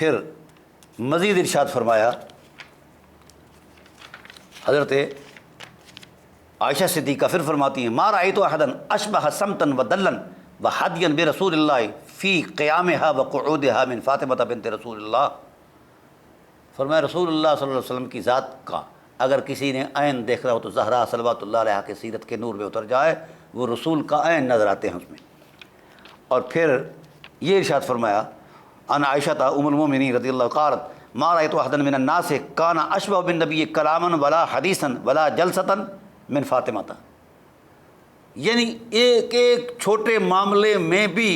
پھر مزید ارشاد فرمایا حضرت عائشہ صدیقہ پھر فرماتی ہیں ما رأیت احدا اشبہ سمتا ودلا وحدیا برسول اللہ فی قیامها وقعودها من فاطمہ بنت رسول اللہ. فرمایا رسول اللہ صلی اللہ علیہ وسلم کی ذات کا اگر کسی نے عین دیکھ رہا ہو تو زہرا صلوات اللہ علیہا کے سیرت کے نور میں اتر جائے، وہ رسول کا عین نظر آتے ہیں اس میں. اور پھر یہ ارشاد فرمایا ان عائشہ ام المؤمنین رضی اللہ قالت ما رأیت احدا من الناس کان اشبہ بالنبی کلاما ولا حدیثا ولا جلستا من فاطمہ. یعنی ایک ایک چھوٹے معاملے میں بھی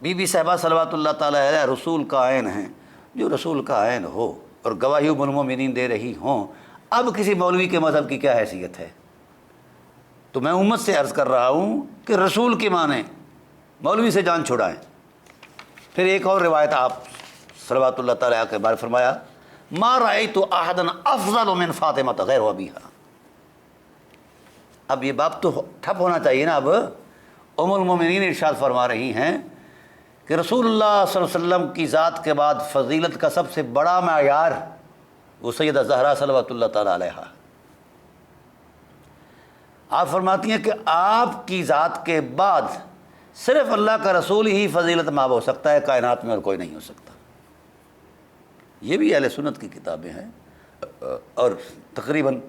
بی بی صاحبہ صلوات اللہ تعالیٰ علیہ رسول کا عین ہیں. جو رسول کا عین ہو اور گواہی ام المؤمنین دے رہی ہوں، اب کسی مولوی کے مذہب کی کیا حیثیت ہے؟ تو میں امت سے عرض کر رہا ہوں کہ رسول کے مانیں، مولوی سے جان چھڑائیں. پھر ایک اور روایت آپ صلوات اللہ تعالیٰ کے بارے فرمایا ما رأیت احدا افضل من فاطمہ غیر ابیہا. اب یہ باب تو ٹھپ ہونا چاہیے نا. اب ام المومنین ارشاد فرما رہی ہیں کہ رسول اللہ صلی اللہ علیہ وسلم کی ذات کے بعد فضیلت کا سب سے بڑا معیار وہ سیدہ زہرا صلوات اللہ تعالیٰ علیہا. آپ فرماتی ہیں کہ آپ کی ذات کے بعد صرف اللہ کا رسول ہی فضیلت ماب ہو سکتا ہے، کائنات میں اور کوئی نہیں ہو سکتا. یہ بھی اہل سنت کی کتابیں ہیں اور تقریباً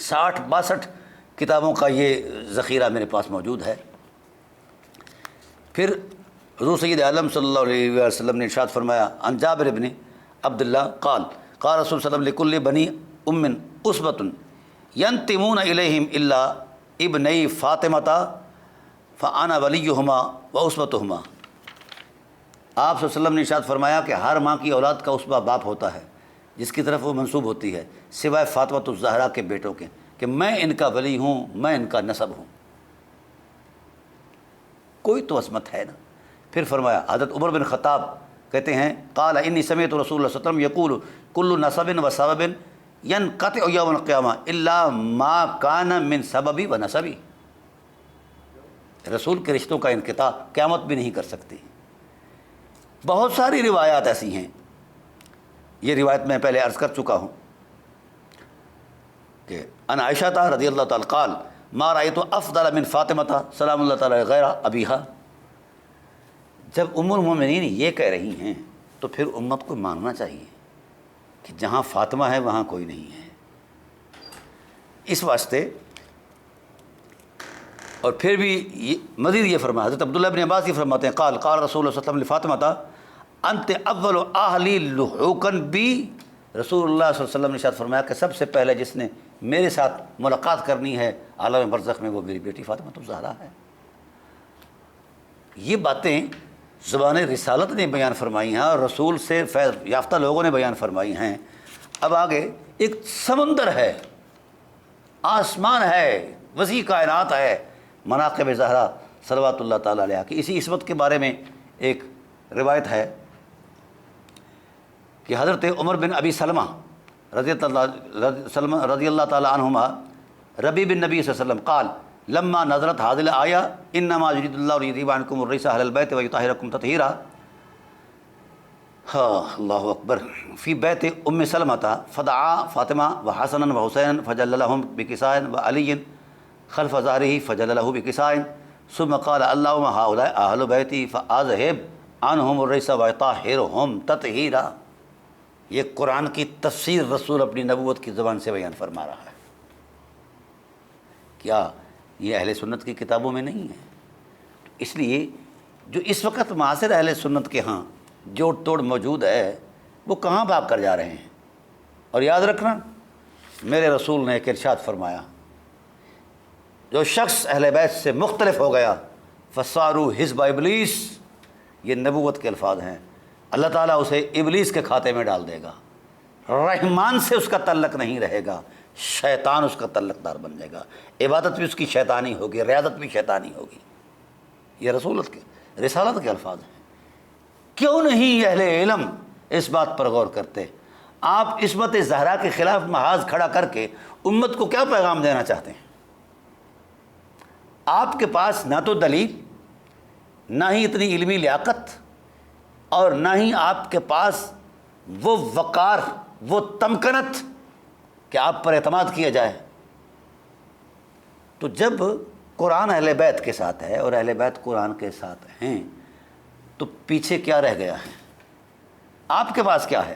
60-62 کتابوں کا یہ ذخیرہ میرے پاس موجود ہے. پھر حضور سید عالم صلی اللہ علیہ وسلم نے ارشاد فرمایا عن جابر بن عبداللہ قال قال رسول صلی اللہ علیہ وسلم لکل بنی ام اسبۃ ینتمون الیہم الا ابنی فاطمۃ فانا ولیہما واسوتہما. آپ صلی اللہ علیہ وسلم نے ارشاد فرمایا کہ ہر ماں کی اولاد کا اسبہ باپ ہوتا ہے جس کی طرف وہ منسوب ہوتی ہے سوائے فاطمۃ الزہرا کے بیٹوں کے، کہ میں ان کا ولی ہوں، میں ان کا نسب ہوں. کوئی تو عصمت ہے نا. پھر فرمایا حضرت عمر بن خطاب کہتے ہیں قال انی سمعت رسول اللہ صلی اللہ علیہ وسلم یقول کل نسب و سبب ینقطع یوم القیامہ الا ما کان من سببی و نسبی. رسول کے رشتوں کا انقطاع قیامت بھی نہیں کر سکتی. بہت ساری روایات ایسی ہیں. یہ روایت میں پہلے عرض کر چکا ہوں کہ ان عائشہ رضی اللہ تعالی قال ما رأیت افضل من فاطمہ سلام اللہ تعالی غیر ابیہا. جب ام المومنین یہ کہہ رہی ہیں تو پھر امت کو ماننا چاہیے کہ جہاں فاطمہ ہے وہاں کوئی نہیں ہے. اس واسطے اور پھر بھی مزید یہ فرمایا حضرت عبداللہ بن عباس یہ فرماتے ہیں قال قال رسول اللہ صلی اللہ علیہ وسلم لفاطمہ انت اول اہلی لحوقا بی. رسول اللہ صلی اللہ علیہ وسلم نے ارشاد فرمایا کہ سب سے پہلے جس نے میرے ساتھ ملاقات کرنی ہے عالم برزخ میں وہ میری بیٹی فاطمہ الزہرا ہے. یہ باتیں زبان رسالت نے بیان فرمائی ہیں اور رسول سے فیض یافتہ لوگوں نے بیان فرمائی ہیں. اب آگے ایک سمندر ہے، آسمان ہے، وسیع کائنات ہے مناقب زہرا صلوات اللہ تعالیٰ علیہ کی. اسی عصمت کے بارے میں ایک روایت ہے کہ حضرت عمر بن ابی سلمہ رضی اللہ تعالیٰ عنہما ربی بن نبی صلی اللہ علیہ وسلم قال لما نظرت حاضل آیا انما یرید اللہ لیذھب عنکم الرجس اہل البیت ویطہرکم تطہیرا. ہاں اللہ اکبر. فی بیت ام سلمہ فدعا فاطمہ وحسنا وحسین فجل لهم بکساء وعلی خلف ظہرہ فجل له بکساء ثم قال اللہم ہؤلاء اہل بیتی فاذھب عنہم الرجس وطہرہم تطہیرا. یہ قرآن کی تفسیر رسول اپنی نبوت کی زبان سے بیان فرما رہا ہے. کیا یہ اہل سنت کی کتابوں میں نہیں ہے؟ اس لیے جو اس وقت معاصر اہل سنت کے ہاں جوڑ توڑ موجود ہے وہ کہاں بھاگ کر جا رہے ہیں. اور یاد رکھنا میرے رسول نے ایک ارشاد فرمایا جو شخص اہل بیت سے مختلف ہو گیا فصاروا حزب ابلیس. یہ نبوت کے الفاظ ہیں. اللہ تعالیٰ اسے ابلیس کے کھاتے میں ڈال دے گا. رحمان سے اس کا تعلق نہیں رہے گا، شیطان اس کا تعلق دار بن جائے گا. عبادت بھی اس کی شیطانی ہوگی، ریاضت بھی شیطانی ہوگی. یہ رسالت کے الفاظ ہیں. کیوں نہیں اہل علم اس بات پر غور کرتے؟ آپ عصمت زہرا کے خلاف محاذ کھڑا کر کے امت کو کیا پیغام دینا چاہتے ہیں؟ آپ کے پاس نہ تو دلیل، نہ ہی اتنی علمی لیاقت، اور نہ ہی آپ کے پاس وہ وقار، وہ تمکنت کہ آپ پر اعتماد کیا جائے۔ تو جب قرآن اہل بیت کے ساتھ ہے اور اہل بیت قرآن کے ساتھ ہیں تو پیچھے کیا رہ گیا ہے؟ آپ کے پاس کیا ہے؟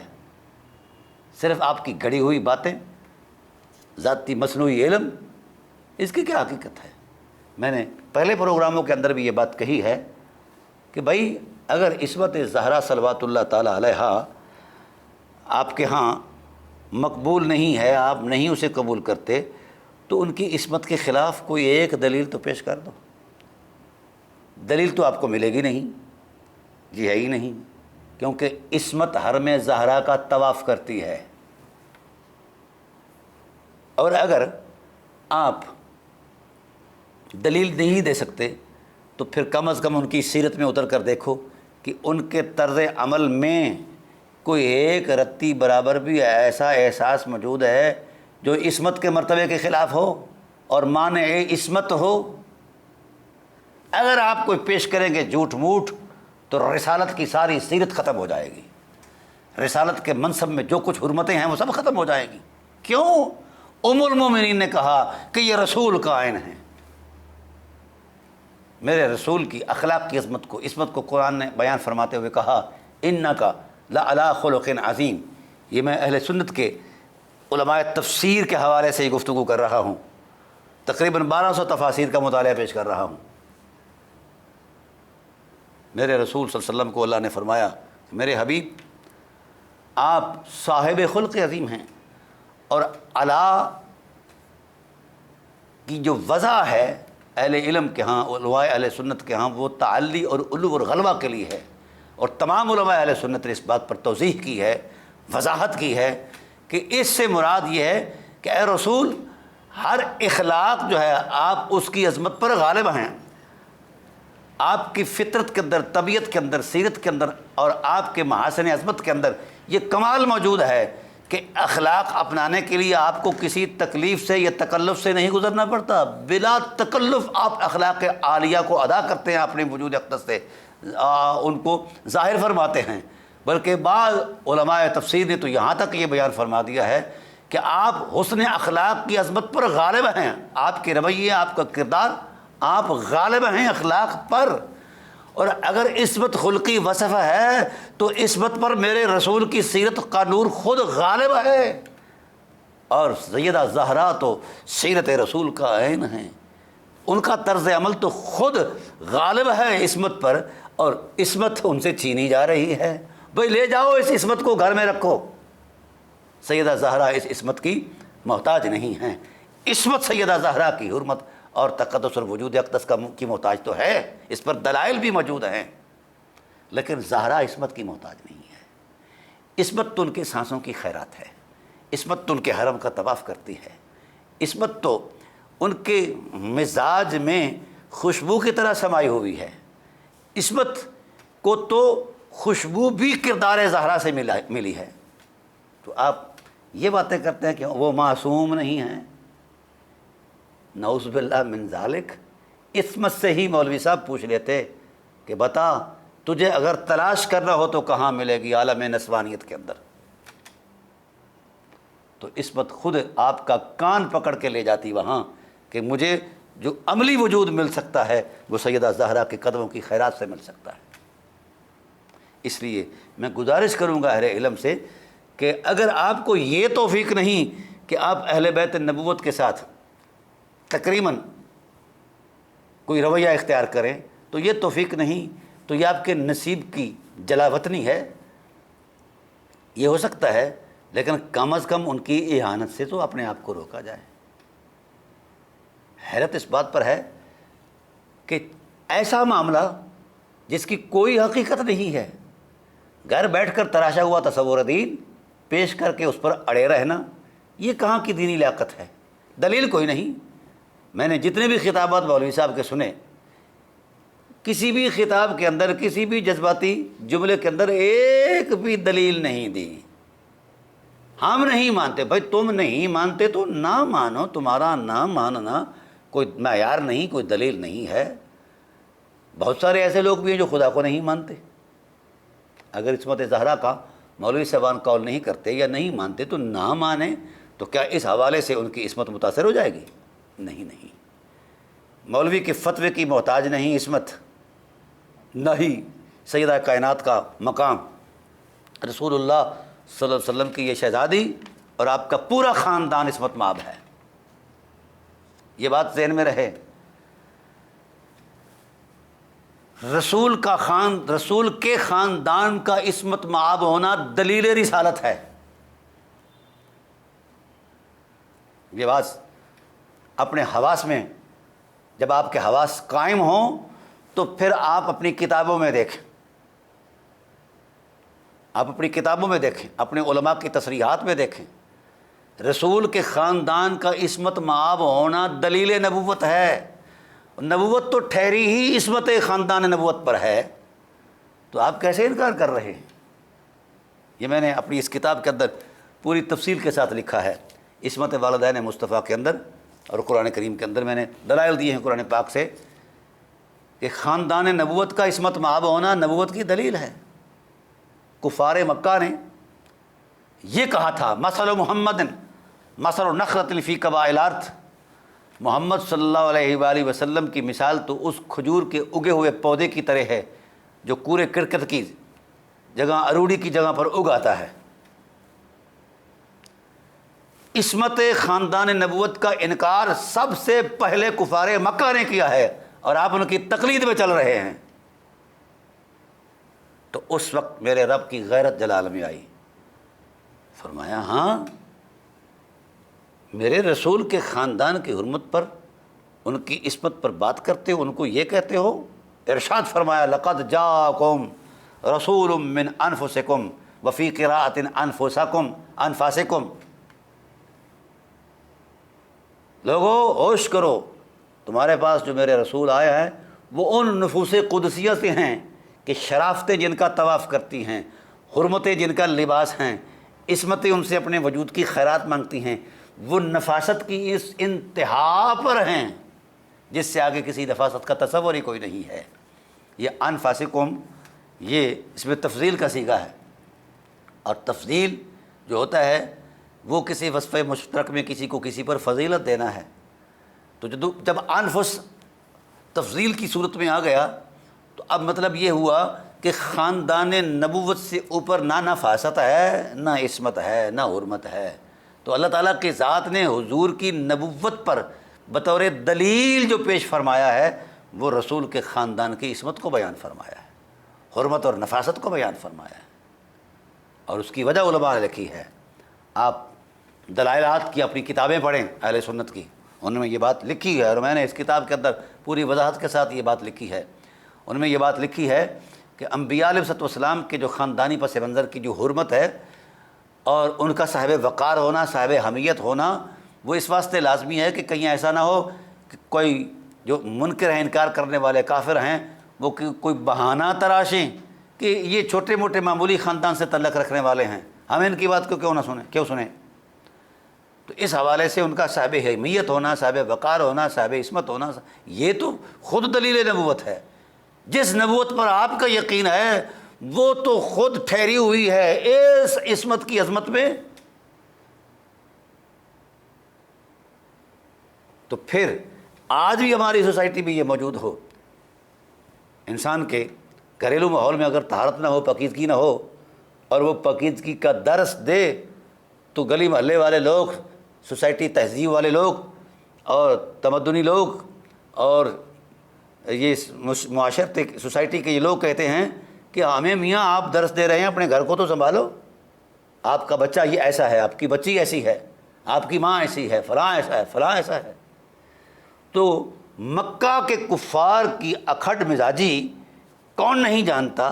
صرف آپ کی گڑی ہوئی باتیں، ذاتی مصنوعی علم، اس کی کیا حقیقت ہے؟ میں نے پہلے پروگراموں کے اندر بھی یہ بات کہی ہے کہ بھائی اگر عصمت زہرا صلوات اللہ تعالی علیہا آپ کے ہاں مقبول نہیں ہے، آپ نہیں اسے قبول کرتے، تو ان کی عصمت کے خلاف کوئی ایک دلیل تو پیش کر دو۔ دلیل تو آپ کو ملے گی نہیں، جی ہے ہی نہیں، کیونکہ عصمت حرم زہرا کا طواف کرتی ہے۔ اور اگر آپ دلیل نہیں دے سکتے تو پھر کم از کم ان کی سیرت میں اتر کر دیکھو کہ ان کے طرز عمل میں کوئی ایک رتی برابر بھی ایسا احساس موجود ہے جو عصمت کے مرتبے کے خلاف ہو اور مانع عصمت ہو۔ اگر آپ کوئی پیش کریں گے جھوٹ موٹ تو رسالت کی ساری سیرت ختم ہو جائے گی، رسالت کے منصب میں جو کچھ حرمتیں ہیں وہ سب ختم ہو جائیں گی۔ کیوں؟ ام المومنین نے کہا کہ یہ رسول کا عین ہے۔ میرے رسول کی اخلاق کی عصمت کو قرآن نے بیان فرماتے ہوئے کہا انکا لعلی خلق عظیم۔ یہ میں اہل سنت کے علماء تفسیر کے حوالے سے یہ گفتگو کر رہا ہوں، تقریباً 1200 تفاسیر کا مطالعہ پیش کر رہا ہوں۔ میرے رسول صلی اللہ علیہ وسلم کو اللہ نے فرمایا کہ میرے حبیب آپ صاحب خلق عظیم ہیں، اور علا کی جو وضع ہے اہل علم کے ہاں، علماء اہل سنت کے ہاں، وہ تعلی اور علو اور غلبہ کے لیے ہے، اور تمام علماء اہل سنت نے اس بات پر توضیح کی ہے، وضاحت کی ہے کہ اس سے مراد یہ ہے کہ اے رسول ہر اخلاق جو ہے آپ اس کی عظمت پر غالب ہیں۔ آپ کی فطرت کے اندر، طبیعت کے اندر، سیرت کے اندر اور آپ کے محاسن عظمت کے اندر یہ کمال موجود ہے کہ اخلاق اپنانے کے لیے آپ کو کسی تکلیف سے یا تکلف سے نہیں گزرنا پڑتا، بلا تکلف آپ اخلاق عالیہ کو ادا کرتے ہیں، اپنے وجود اقدس سے ان کو ظاہر فرماتے ہیں۔ بلکہ بعض علماء تفسیر نے تو یہاں تک یہ بیان فرما دیا ہے کہ آپ حسن اخلاق کی عظمت پر غالب ہیں، آپ کے رویے، آپ کا کردار، آپ غالب ہیں اخلاق پر۔ اور اگر عصمت خلقی وصف ہے تو عصمت پر میرے رسول کی سیرت کا نور خود غالب ہے، اور سیدہ زہرا تو سیرت رسول کا عین ہے، ان کا طرز عمل تو خود غالب ہے عصمت پر، اور عصمت ان سے چھینی جا رہی ہے۔ بھئی لے جاؤ اس عصمت کو، گھر میں رکھو۔ سیدہ زہرا اس عصمت کی محتاج نہیں ہیں۔ عصمت سیدہ زہرا کی حرمت اور تقدس اور وجود اقدس کی محتاج تو ہے، اس پر دلائل بھی موجود ہیں، لیکن زہرا عصمت کی محتاج نہیں ہے۔ عصمت تو ان کے سانسوں کی خیرات ہے، عصمت تو ان کے حرم کا طواف کرتی ہے، عصمت تو ان کے مزاج میں خوشبو کی طرح سمائی ہوئی ہے۔ عصمت کو تو خوشبو بھی کردار زہرا سے ملی ہے۔ تو آپ یہ باتیں کرتے ہیں کہ وہ معصوم نہیں ہیں، نعوذ باللہ من ذالک۔ عصمت سے ہی مولوی صاحب پوچھ لیتے کہ بتا تجھے اگر تلاش کرنا ہو تو کہاں ملے گی؟ عالم نسوانیت کے اندر۔ تو عصمت خود آپ کا کان پکڑ کے لے جاتی وہاں کہ مجھے جو عملی وجود مل سکتا ہے وہ سیدہ زہرا کے قدموں کی خیرات سے مل سکتا ہے۔ اس لیے میں گزارش کروں گا اہل علم سے کہ اگر آپ کو یہ توفیق نہیں کہ آپ اہل بیت نبوت کے ساتھ تقریباً کوئی رویہ اختیار کریں، تو یہ توفیق نہیں تو یہ آپ کے نصیب کی جلاوطنی ہے، یہ ہو سکتا ہے، لیکن کم از کم ان کی اہانت سے تو اپنے آپ کو روکا جائے۔ حیرت اس بات پر ہے کہ ایسا معاملہ جس کی کوئی حقیقت نہیں ہے، گھر بیٹھ کر تراشا ہوا تصور دین پیش کر کے اس پر اڑے رہنا، یہ کہاں کی دینی لیاقت ہے؟ دلیل کوئی نہیں۔ میں نے جتنے بھی خطابات مولوی صاحب کے سنے، کسی بھی خطاب کے اندر، کسی بھی جذباتی جملے کے اندر ایک بھی دلیل نہیں دی۔ ہم نہیں مانتے، بھائی تم نہیں مانتے تو نہ مانو، تمہارا نہ ماننا کوئی معیار نہیں، کوئی دلیل نہیں ہے۔ بہت سارے ایسے لوگ بھی ہیں جو خدا کو نہیں مانتے۔ اگر عصمت زہرا کا مولوی صاحبان قول نہیں کرتے یا نہیں مانتے تو نہ مانیں، تو کیا اس حوالے سے ان کی عصمت متاثر ہو جائے گی؟ نہیں، مولوی کے فتوے کی محتاج نہیں عصمت، نہ ہی سیدہ کائنات کا مقام، رسول اللہ صلی اللہ علیہ وسلم کی یہ شہزادی اور آپ کا پورا خاندان عصمت مآب ہے، یہ بات ذہن میں رہے۔ رسول کے خاندان کا عصمت مآب ہونا دلیل رسالت ہے، یہ بات اپنے حواس میں، جب آپ کے حواس قائم ہوں تو پھر آپ اپنی کتابوں میں دیکھیں، اپنے علماء کی تصریحات میں دیکھیں، رسول کے خاندان کا عصمت مآب ہونا دلیل نبوت ہے، نبوت تو ٹھہری ہی عصمت خاندان نبوت پر ہے، تو آپ کیسے انکار کر رہے ہیں؟ یہ میں نے اپنی اس کتاب کے اندر پوری تفصیل کے ساتھ لکھا ہے، عصمت والدین مصطفیٰ کے اندر اور قرآن کریم کے اندر میں نے دلائل دیے ہیں قرآن پاک سے کہ خاندان نبوت کا عصمت مآب ہونا نبوت کی دلیل ہے۔ کفار مکہ نے یہ کہا تھا، مثل محمد مثل نخلۃ فی قباء الارض، محمد صلی اللہ علیہ وآلہ وسلم کی مثال تو اس کھجور کے اگے ہوئے پودے کی طرح ہے جو کورے کرکٹ کی جگہ، اروڑی کی جگہ پر اگ آتا ہے۔ عصمت خاندان نبوت کا انکار سب سے پہلے کفار مکہ نے کیا ہے اور آپ ان کی تقلید میں چل رہے ہیں، تو اس وقت میرے رب کی غیرت جلال میں آئی، فرمایا ہاں میرے رسول کے خاندان کی حرمت پر، ان کی عصمت پر بات کرتے ہو، ان کو یہ کہتے ہو؟ ارشاد فرمایا لقد جاءکم رسول من انفسکم وفی قراءۃ انفاسکم، لوگو ہوش کرو، تمہارے پاس جو میرے رسول آیا ہے وہ ان نفوس قدسیہ سے ہیں کہ شرافتیں جن کا طواف کرتی ہیں، حرمتیں جن کا لباس ہیں، عصمتیں ان سے اپنے وجود کی خیرات مانگتی ہیں، وہ نفاست کی اس انتہا پر ہیں جس سے آگے کسی نفاست کا تصور ہی کوئی نہیں ہے۔ یہ انفاسکم، یہ اس میں تفضیل کا صیغہ ہے، اور تفضیل جو ہوتا ہے وہ کسی وصف مشترک میں کسی کو کسی پر فضیلت دینا ہے، تو جب انفس تفضیل کی صورت میں آ گیا تو اب مطلب یہ ہوا کہ خاندان نبوت سے اوپر نہ نفاست ہے، نہ عصمت ہے، نہ حرمت ہے، تو اللہ تعالیٰ کی ذات نے حضور کی نبوت پر بطور دلیل جو پیش فرمایا ہے وہ رسول کے خاندان کی عصمت کو بیان فرمایا ہے، حرمت اور نفاست کو بیان فرمایا ہے، اور اس کی وجہ علماء نے لکھی ہے۔ آپ دلائلات کی اپنی کتابیں پڑھیں اہل سنت کی، ان میں یہ بات لکھی ہے، اور میں نے اس کتاب کے اندر پوری وضاحت کے ساتھ یہ بات لکھی ہے، ان میں یہ بات لکھی ہے کہ انبیاء علیہ السلام کے جو خاندانی پس منظر کی جو حرمت ہے اور ان کا صاحب وقار ہونا، صاحب حمیت ہونا، وہ اس واسطے لازمی ہے کہ کہیں ایسا نہ ہو کہ کوئی جو منکر ہیں، انکار کرنے والے کافر ہیں، وہ کوئی بہانہ تراشیں کہ یہ چھوٹے موٹے معمولی خاندان سے تعلق رکھنے والے ہیں، ہم ان کی بات کو کیوں سنیں؟ تو اس حوالے سے ان کا صاحب حمیت ہونا، صاحب وقار ہونا، صاحب عصمت ہونا، یہ تو خود دلیل نبوت ہے۔ جس نبوت پر آپ کا یقین ہے وہ تو خود ٹھہری ہوئی ہے اس عصمت کی عظمت میں، تو پھر آج بھی ہماری سوسائٹی میں یہ موجود ہو، انسان کے گھریلو ماحول میں اگر طہارت نہ ہو، پاکیزگی نہ ہو، اور وہ پاکیزگی کا درس دے تو گلی محلے والے لوگ، سوسائٹی تہذیب والے لوگ اور تمدنی لوگ اور یہ معاشرت سوسائٹی کے یہ لوگ کہتے ہیں کہ ہمیں میاں آپ درس دے رہے ہیں، اپنے گھر کو تو سنبھالو، آپ کا بچہ یہ ایسا ہے، آپ کی بچی ایسی ہے، آپ کی ماں ایسی ہے، فلاں ایسا ہے، فلاں ایسا ہے۔ تو مکہ کے کفار کی اکھڑ مزاجی کون نہیں جانتا؟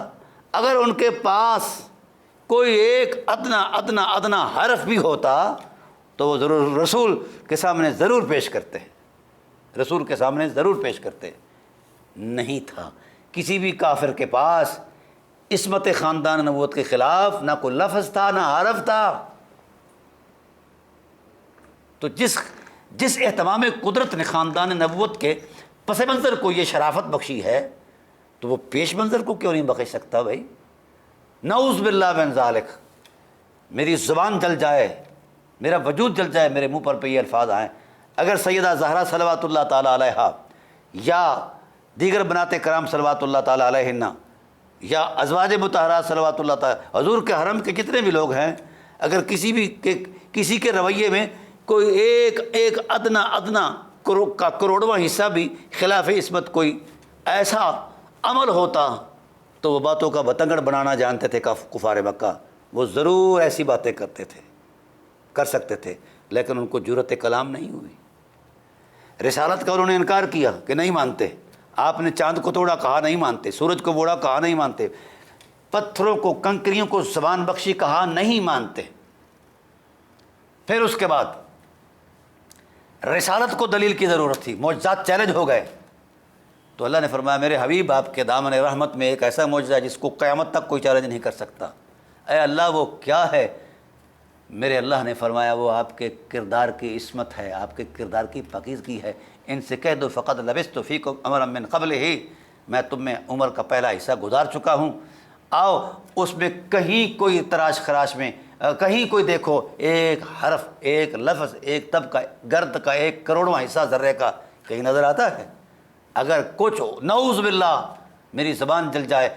اگر ان کے پاس کوئی ایک ادنا حرف بھی ہوتا تو وہ ضرور رسول کے سامنے ضرور پیش کرتے ہیں، رسول کے سامنے ضرور پیش کرتے ہیں۔ نہیں تھا کسی بھی کافر کے پاس عصمت خاندان نبوت کے خلاف نہ کوئی لفظ تھا، نہ حرف تھا۔ تو جس اہتمام قدرت نے خاندان نبوت کے پس منظر کو یہ شرافت بخشی ہے تو وہ پیش منظر کو کیوں نہیں بخش سکتا بھائی؟ نعوذ باللہ من ذالک، میری زبان جل جائے، میرا وجود جل جائے، میرے منہ پر پہ یہ الفاظ آئیں۔ اگر سیدہ زہرا صلوات اللہ تعالیٰ علیہا یا دیگر بنات کرام صلوات اللہ تعالیٰ علیہن یا ازواج مطہرات صلوات اللہ تعالیٰ، حضور کے حرم کے جتنے بھی لوگ ہیں، اگر کسی کے رویے میں کوئی ایک ادنا کا کروڑواں حصہ بھی خلاف عصمت کوئی ایسا عمل ہوتا تو وہ باتوں کا بتنگڑ بنانا جانتے تھے کفار مکہ، وہ ضرور ایسی باتیں کرتے تھے، کر سکتے تھے، لیکن ان کو جرأت کلام نہیں ہوئی۔ رسالت کا انہوں نے انکار کیا کہ نہیں مانتے، آپ نے چاند کو توڑا کہا نہیں مانتے، سورج کو بوڑا کہا نہیں مانتے، پتھروں کو کنکریوں کو زبان بخشی کہا نہیں مانتے۔ پھر اس کے بعد رسالت کو دلیل کی ضرورت تھی، معجزات چیلنج ہو گئے، تو اللہ نے فرمایا میرے حبیب آپ کے دامن رحمت میں ایک ایسا معجزہ ہے جس کو قیامت تک کوئی چیلنج نہیں کر سکتا۔ اے اللہ وہ کیا ہے؟ میرے اللہ نے فرمایا وہ آپ کے کردار کی عصمت ہے، آپ کے کردار کی پاکیزگی ہے۔ ان سے کہہ دو فقط لبثت فیکم امرا من قبل ہی، میں تم میں عمر کا پہلا حصہ گزار چکا ہوں، آؤ اس میں کہیں کوئی تراش خراش میں کہیں کوئی دیکھو ایک حرف، ایک لفظ، ایک تب کا گرد کا ایک کروڑواں حصہ ذرے کا کہیں نظر آتا ہے؟ اگر کچھ نعوذ باللہ میری زبان جل جائے،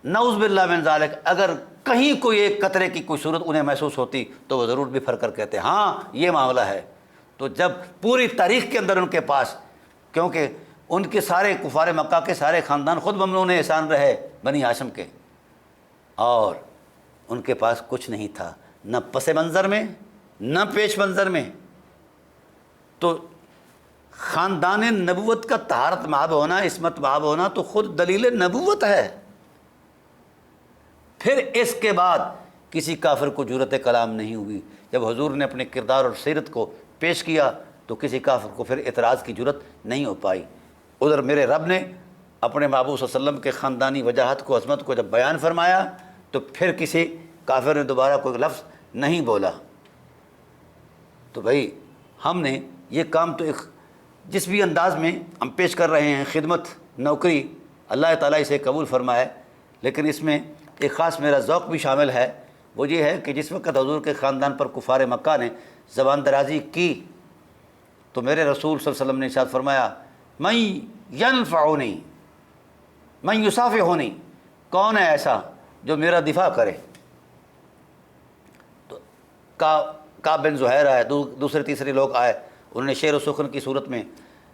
نعوذ باللہ من ذالک، اگر کہیں کوئی ایک قطرے کی کوئی صورت انہیں محسوس ہوتی تو وہ ضرور بفر کر کہتے ہاں یہ معاملہ ہے۔ تو جب پوری تاریخ کے اندر ان کے پاس، کیونکہ ان کے سارے کفار مکہ کے سارے خاندان خود ممنون احسان رہے بنی ہاشم کے، اور ان کے پاس کچھ نہیں تھا، نہ پس منظر میں نہ پیش منظر میں، تو خاندان نبوت کا طہارت مآب ہونا، عصمت مآب ہونا تو خود دلیل نبوت ہے۔ پھر اس کے بعد کسی کافر کو جرأت کلام نہیں ہوئی، جب حضور نے اپنے کردار اور سیرت کو پیش کیا تو کسی کافر کو پھر اعتراض کی جرأت نہیں ہو پائی۔ ادھر میرے رب نے اپنے محبوب صلی اللہ علیہ وسلم کے خاندانی وجاہت کو، عظمت کو جب بیان فرمایا تو پھر کسی کافر نے دوبارہ کوئی لفظ نہیں بولا۔ تو بھائی ہم نے یہ کام تو ایک جس بھی انداز میں ہم پیش کر رہے ہیں، خدمت، نوکری، اللہ تعالیٰ اسے قبول فرمائے، لیکن اس میں ایک خاص میرا ذوق بھی شامل ہے، وہ یہ ہے کہ جس وقت حضور کے خاندان پر کفار مکہ نے زبان درازی کی تو میرے رسول صلی اللہ علیہ وسلم نے ارشاد فرمایا من ینفعنی من یصافحنی، کون ہے ایسا جو میرا دفاع کرے؟ تو کعب بن زہیر آئے، دوسرے تیسرے لوگ آئے، انہوں نے شعر و سخن کی صورت میں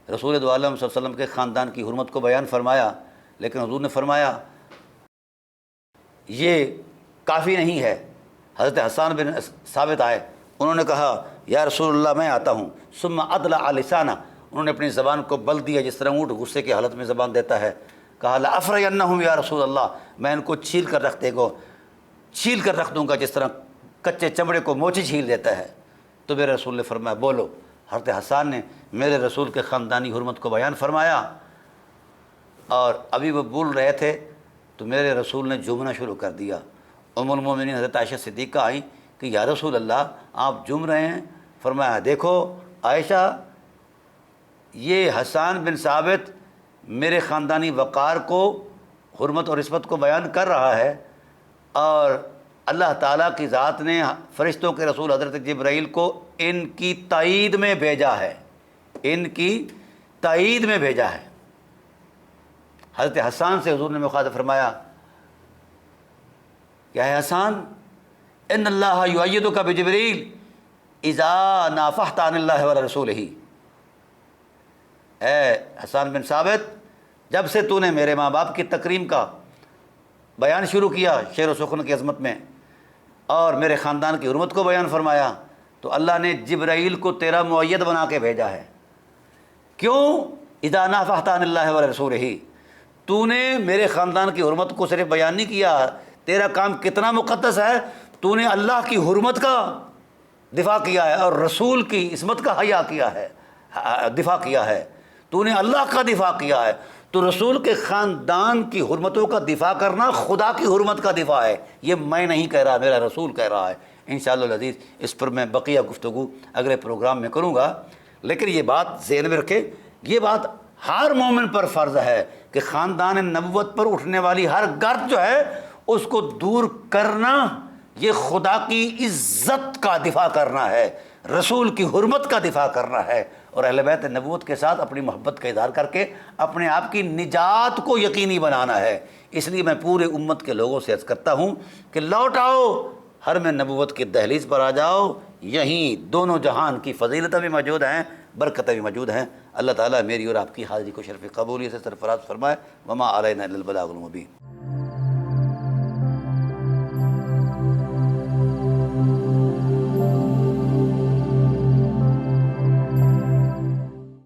رسول دو عالم صلی اللہ علیہ وسلم کے خاندان کی حرمت کو بیان فرمایا، لیکن حضور نے فرمایا یہ کافی نہیں ہے۔ حضرت حسان بن ثابت آئے، انہوں نے کہا یا رسول اللہ میں آتا ہوں، ثم ادلع لسانہ، انہوں نے اپنی زبان کو بل دیا جس طرح اونٹ غصے کی حالت میں زبان دیتا ہے، کہا لافرینہم یا رسول اللہ، میں ان کو چھیل کر رکھ دوں گا جس طرح کچے چمڑے کو موچی چھیل دیتا ہے۔ تو میرے رسول نے فرمایا بولو۔ حضرت حسان نے میرے رسول کے خاندانی حرمت کو بیان فرمایا، اور ابھی وہ بول رہے تھے تو میرے رسول نے جھومنا شروع کر دیا۔ ام المومنین حضرت عائشہ صدیقہ آئیں کہ یا رسول اللہ آپ جھوم رہے ہیں؟ فرمایا دیکھو عائشہ، یہ حسان بن ثابت میرے خاندانی وقار کو، حرمت اور عصمت کو بیان کر رہا ہے، اور اللہ تعالیٰ کی ذات نے فرشتوں کے رسول حضرت جبرائیل کو ان کی تائید میں بھیجا ہے، ان کی تائید میں بھیجا ہے۔ حضرت حسان سے حضور نے مخاطب فرمایا کہ اے حسان ان اللہ یؤیدک بجبریل اذا نافحت عن اللہ ورسولہ، اے حسان بن ثابت جب سے تو نے میرے ماں باپ کی تکریم کا بیان شروع کیا شعر و سخن کی عظمت میں، اور میرے خاندان کی حرمت کو بیان فرمایا، تو اللہ نے جبرائیل کو تیرا مؤید بنا کے بھیجا ہے۔ کیوں؟ اذا نافحت عن اللہ ورسولہ، تو نے میرے خاندان کی حرمت کو صرف بیان نہیں کیا، تیرا کام کتنا مقدس ہے، تو نے اللہ کی حرمت کا دفاع کیا ہے اور رسول کی عصمت کا حیا کیا ہے، دفاع کیا ہے، تو نے اللہ کا دفاع کیا ہے۔ تو رسول کے خاندان کی حرمتوں کا دفاع کرنا خدا کی حرمت کا دفاع ہے، یہ میں نہیں کہہ رہا، میرا رسول کہہ رہا ہے۔ انشاءاللہ العزیز اس پر میں بقیہ گفتگو اگلے پروگرام میں کروں گا، لیکن یہ بات ذہن میں رکھیں، یہ بات ہر مومن پر فرض ہے کہ خاندان نبوت پر اٹھنے والی ہر گرد جو ہے اس کو دور کرنا یہ خدا کی عزت کا دفاع کرنا ہے، رسول کی حرمت کا دفاع کرنا ہے، اور اہل بیت نبوت کے ساتھ اپنی محبت کا اظہار کر کے اپنے آپ کی نجات کو یقینی بنانا ہے۔ اس لیے میں پورے امت کے لوگوں سے عرض کرتا ہوں کہ لوٹ آؤ، حرم نبوت کی دہلیز پر آ جاؤ، یہیں دونوں جہان کی فضیلتیں بھی موجود ہیں، برکتیں بھی موجود ہیں۔ اللہ تعالیٰ میری اور آپ کی حاضری کو شرف قبولیت سے سرفراز فرمائے۔ وما علینا الا البلاغ المبین۔